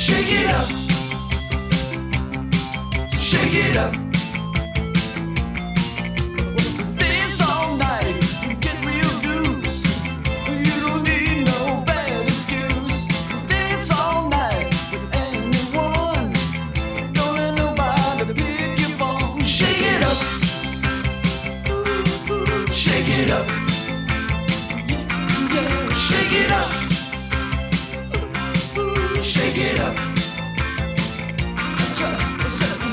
Shake it up. Shake it up. Dance all night, get real loose. You don't need no bad excuse. Dance all night with anyone. Don't let nobody pick your phone. Shake it up. Shake it up. Yeah, shake it up. Shake it up. Shake it up.